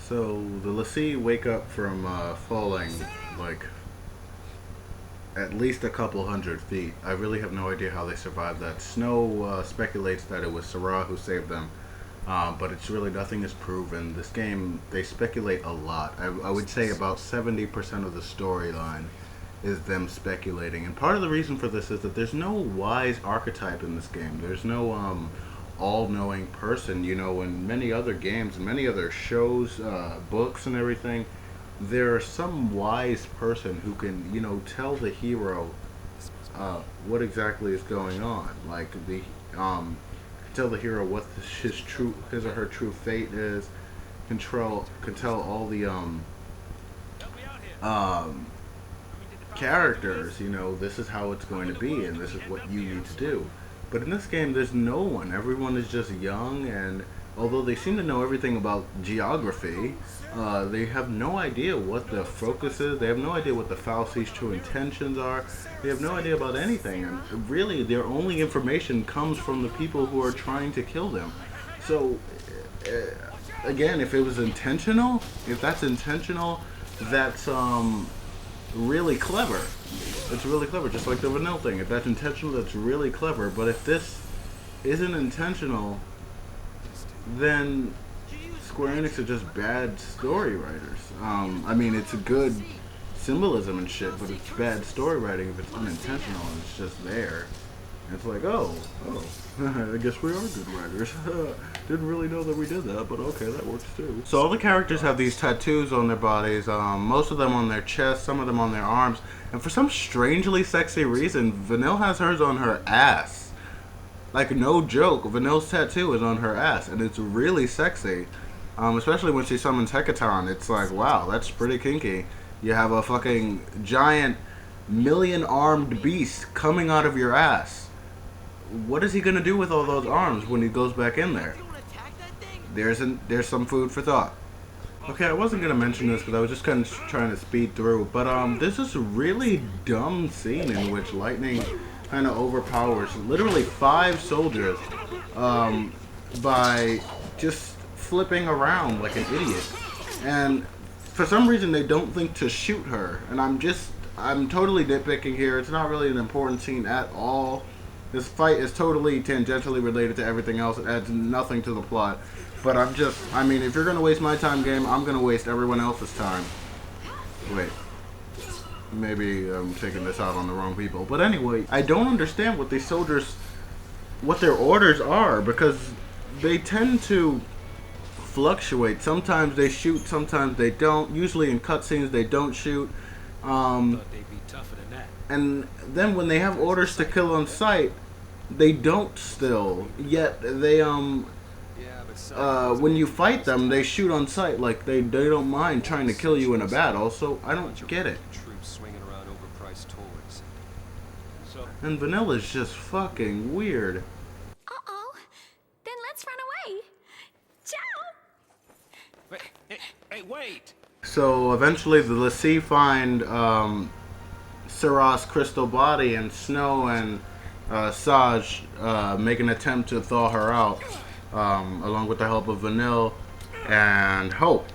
So the Lassie wake up from falling like at least a couple hundred feet. I really have no idea how they survived that. Snow speculates that it was Sarah who saved them, but it's really nothing is proven. This game, they speculate a lot. I would say about 70% of the storyline is them speculating. And part of the reason for this is that there's no wise archetype in this game. There's no all-knowing person. You know, in many other games and many other shows, books and everything, there's some wise person who can, you know, tell the hero what exactly is going on. Like the tell the hero what his or her true fate is. Can tell all the characters, you know, this is how it's going to be and this is what you need to do. But in this game, there's no one. Everyone is just young, and although they seem to know everything about geography, they have no idea what the focus is. They have no idea what the Falsi's true intentions are. They have no idea about anything. And really, their only information comes from the people who are trying to kill them. So, again, if it was intentional, if that's intentional, that's really clever. It's really clever, just like the Vanille thing. If that's intentional, that's really clever. But if this isn't intentional, then Square Enix are just bad story writers. I mean, it's a good symbolism and shit, but it's bad story writing if it's unintentional and it's just there. And it's like, oh, I guess we are good writers. Didn't really know that we did that, but okay, that works too. So all the characters have these tattoos on their bodies, most of them on their chest, some of them on their arms, and for some strangely sexy reason, Vanille has hers on her ass. Like, no joke, Vanille's tattoo is on her ass, and it's really sexy. Especially when she summons Hecaton, it's like, wow, that's pretty kinky. You have a fucking giant, million-armed beast coming out of your ass. What is he gonna do with all those arms when he goes back in there? There's some food for thought. Okay, I wasn't gonna mention this because I was just kind of trying to speed through, but there's this really dumb scene in which lightning kind of overpowers literally 5 soldiers by just flipping around like an idiot, and for some reason they don't think to shoot her. And I'm totally nitpicking here. It's not really an important scene at all. This fight is totally tangentially related to everything else. It adds nothing to the plot. But I mean, if you're going to waste my time, game, I'm going to waste everyone else's time. Wait. Maybe I'm taking this out on the wrong people. But anyway, I don't understand what these soldiers, what their orders are, because they tend to fluctuate. Sometimes they shoot, sometimes they don't. Usually in cutscenes they don't shoot. And then when they have orders to kill on sight, they don't still. Yet they when you fight them, they shoot on sight. Like they don't mind trying to kill you in a battle. So I don't get it. And Vanille is just fucking weird. Uh-oh. Then let's run away. Ciao! Hey, wait! So eventually the Lassie find Sarah's crystal body, and Snow and Saj make an attempt to thaw her out, along with the help of Vanille and Hope.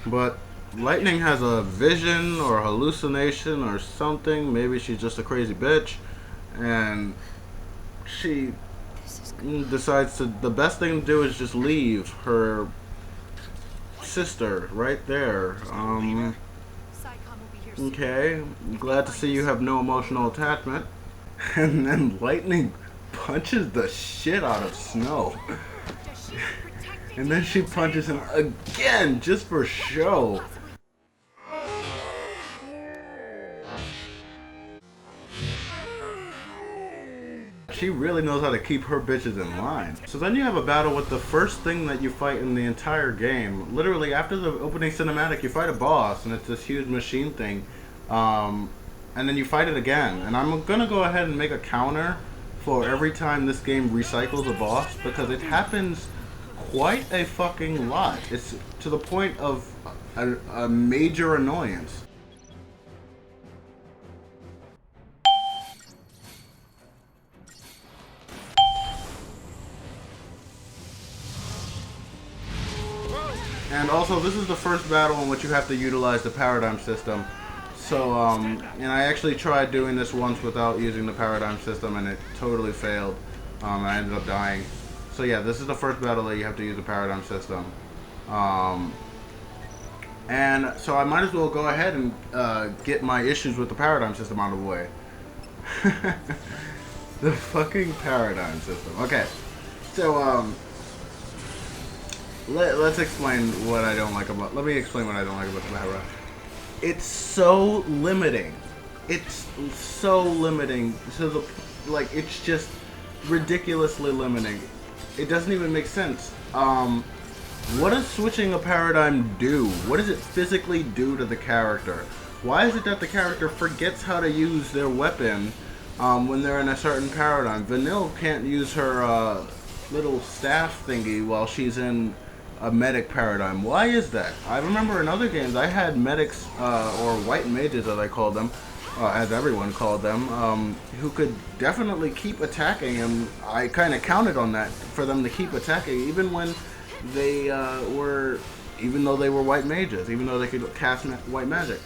But Lightning has a vision or hallucination or something. Maybe she's just a crazy bitch, and she decides the best thing to do is just leave her sister right there. Okay, I'm glad to see you have no emotional attachment. And then Lightning punches the shit out of Snow. And then she punches him again, just for show. She really knows how to keep her bitches in line. So then you have a battle with the first thing that you fight in the entire game. Literally, after the opening cinematic, you fight a boss, and it's this huge machine thing. And then you fight it again. And I'm gonna go ahead and make a counter for every time this game recycles a boss, because it happens quite a fucking lot. It's to the point of a major annoyance. And also, this is the first battle in which you have to utilize the paradigm system. So, and I actually tried doing this once without using the paradigm system, and it totally failed. I ended up dying. So yeah, this is the first battle that you have to use the paradigm system. And so I might as well go ahead and get my issues with the paradigm system out of the way. The fucking paradigm system. Okay, so let's explain what I don't like about. Let me explain what I don't like about the paradigm. It's so limiting. It's so limiting. So it's just ridiculously limiting. It doesn't even make sense. What does switching a paradigm do? What does it physically do to the character? Why is it that the character forgets how to use their weapon when they're in a certain paradigm? Vanille can't use her little staff thingy while she's in a medic paradigm. Why is that? I remember in other games I had medics, or white mages as I called them, as everyone called them, who could definitely keep attacking, and I kind of counted on that for them to keep attacking even when they even though they were white mages, even though they could cast white magic,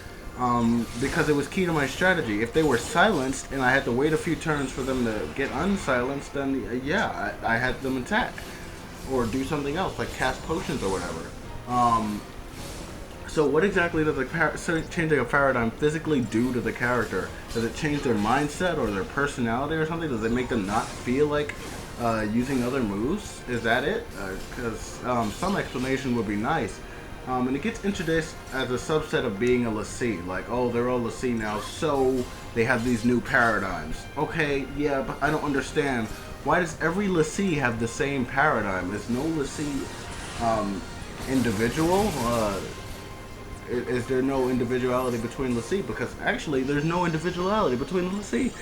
because it was key to my strategy. If they were silenced and I had to wait a few turns for them to get unsilenced, then yeah, I had them attack or do something else like cast potions or whatever. So what exactly does changing a paradigm physically do to the character? Does it change their mindset or their personality or something? Does it make them not feel like using other moves? Is that it? Because some explanation would be nice. And it gets introduced as a subset of being a lessee. Like, oh, they're all lessee now, so they have these new paradigms. Okay, yeah, but I don't understand. Why does every lessee have the same paradigm? Is no lessee individual? Is there no individuality between lessee? Because actually, there's no individuality between the lessee.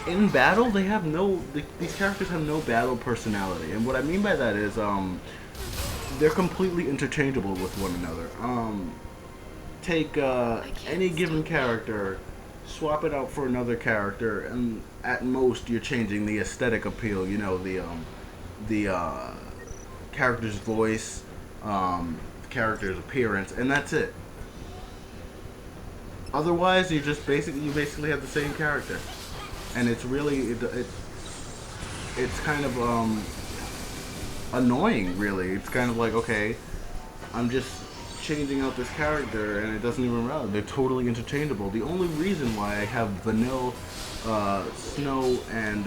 In battle, they have these characters have no battle personality, and what I mean by that is they're completely interchangeable with one another. Take any given character, swap it out for another character, and at most you're changing the aesthetic appeal. You know, the character's voice, character's appearance, and that's it. Otherwise, you basically have the same character. And it's really, it's kind of annoying, really. It's kind of like, okay, I'm just changing out this character, and it doesn't even matter. They're totally interchangeable. The only reason why I have Vanille, Snow, and,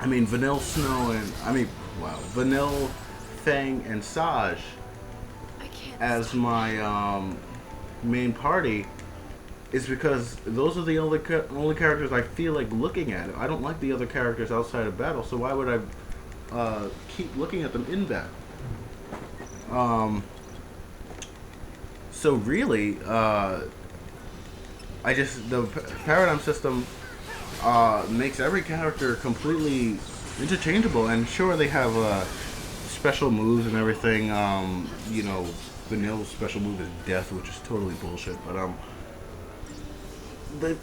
Vanille, Snow, and, Vanille, Fang, and Saj as my main party is because those are the only characters I feel like looking at. I don't like the other characters outside of battle, so why would I keep looking at them in battle? So really, the paradigm system makes every character completely interchangeable, and sure they have special moves and everything. Vanille's special move is death, which is totally bullshit, but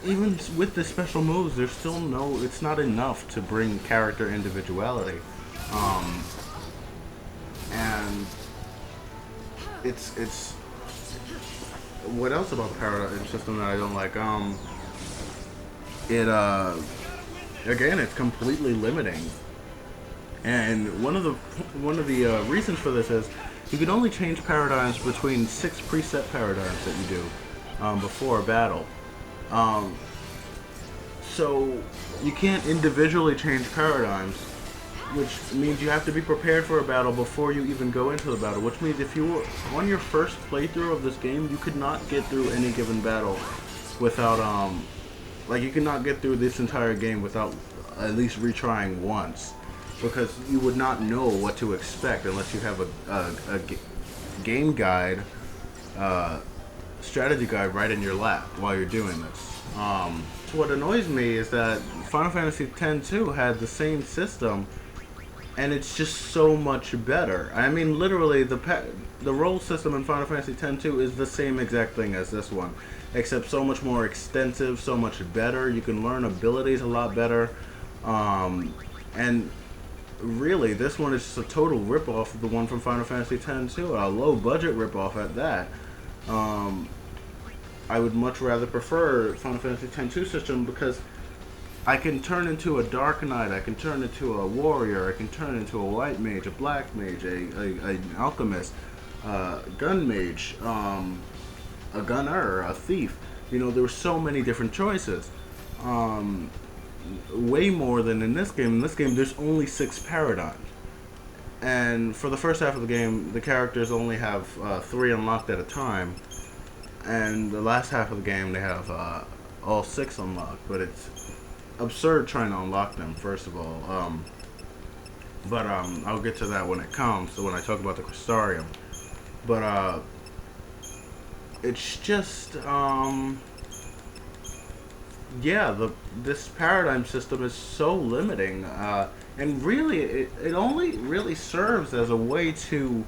even with the special moves, there's still it's not enough to bring character individuality. And it's what else about the paradigm system that I don't like? Again, it's completely limiting. And one of the reasons for this is you can only change paradigms between 6 preset paradigms that you do before a battle. So you can't individually change paradigms, which means you have to be prepared for a battle before you even go into the battle, which means if you were on your first playthrough of this game, you could not get through any given battle without, you could not get through this entire game without at least retrying once, because you would not know what to expect unless you have a game guide, strategy guide right in your lap while you're doing this. What annoys me is that Final Fantasy X-2 had the same system, and it's just so much better. I mean, literally, the role system in Final Fantasy X-2 is the same exact thing as this one, except so much more extensive, so much better. You can learn abilities a lot better, and really, this one is just a total ripoff of the one from Final Fantasy X too, a low budget ripoff at that. I would much rather prefer Final Fantasy X-2 system because I can turn into a Dark Knight, I can turn into a warrior, I can turn into a white mage, a black mage, an alchemist, gun mage, a gunner, a thief. You know, there were so many different choices. Way more than in this game. In this game, there's only 6 paradigms. And for the first half of the game, the characters only have 3 unlocked at a time. And the last half of the game, they have all 6 unlocked. But it's absurd trying to unlock them, first of all. But I'll get to that when it comes, so when I talk about the Crystarium. But it's just yeah, this paradigm system is so limiting, and really it only really serves as a way to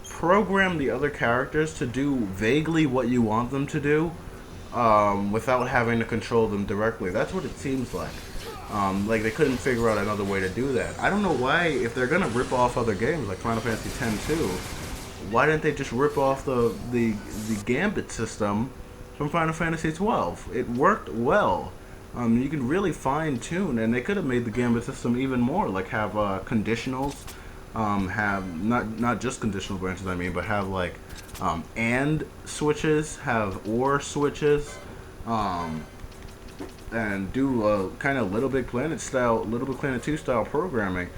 program the other characters to do vaguely what you want them to do, without having to control them directly. That's what it seems like. Like they couldn't figure out another way to do that. I don't know why, if they're gonna rip off other games like Final Fantasy X-2, why didn't they just rip off the Gambit system from Final Fantasy XII? It worked well. You can really fine tune, and they could have made the Gambit system even more. Like have conditionals, have not just conditional branches. I mean, but have like and switches, have or switches, and do kind of Little Big Planet 2 style programming.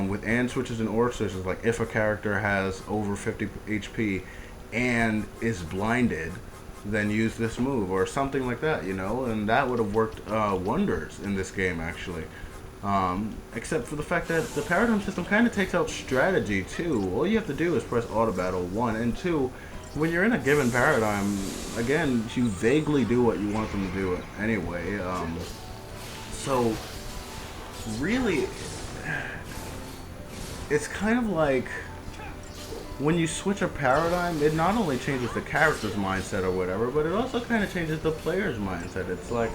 With and switches and or switches, like if a character has over 50 HP and is blinded, then use this move or something like that, you know, and that would have worked wonders in this game actually. Except for the fact that the paradigm system kind of takes out strategy too. All you have to do is press auto battle 1 and 2. When you're in a given paradigm, again, you vaguely do what you want them to do anyway. So really, it's kind of like when you switch a paradigm, it not only changes the character's mindset or whatever, but it also kind of changes the player's mindset. It's like,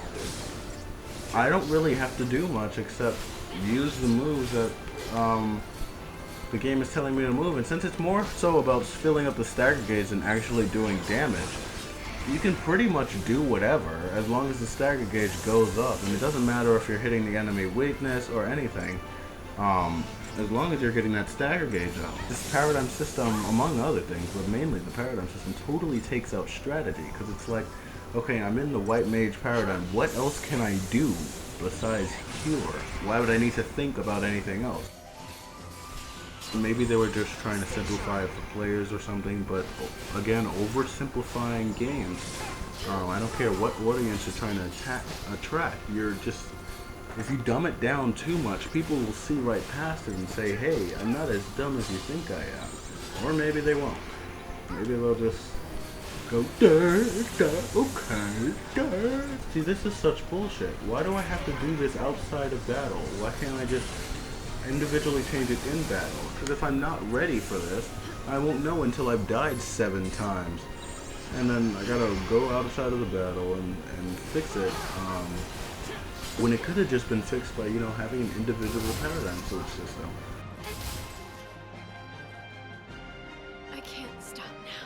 I don't really have to do much except use the moves that the game is telling me to move. And since it's more so about filling up the stagger gauge and actually doing damage, you can pretty much do whatever as long as the stagger gauge goes up. And it doesn't matter if you're hitting the enemy weakness or anything. As long as you're getting that stagger gauge up. This paradigm system, among other things, but mainly the paradigm system, totally takes out strategy. Because it's like, okay, I'm in the white mage paradigm. What else can I do besides cure? Why would I need to think about anything else? Maybe they were just trying to simplify it for players or something, but again, oversimplifying games. I don't care what audience you're trying to attract. You're just... If you dumb it down too much, people will see right past it and say, hey, I'm not as dumb as you think I am. Or maybe they won't. Maybe they'll just go, okay, See, this is such bullshit. Why do I have to do this outside of battle? Why can't I just individually change it in battle? Because if I'm not ready for this, I won't know until I've died 7 times. And then I gotta go outside of the battle and fix it. When it could have just been fixed by, you know, having an individual paradigm switch system. I can't stop now.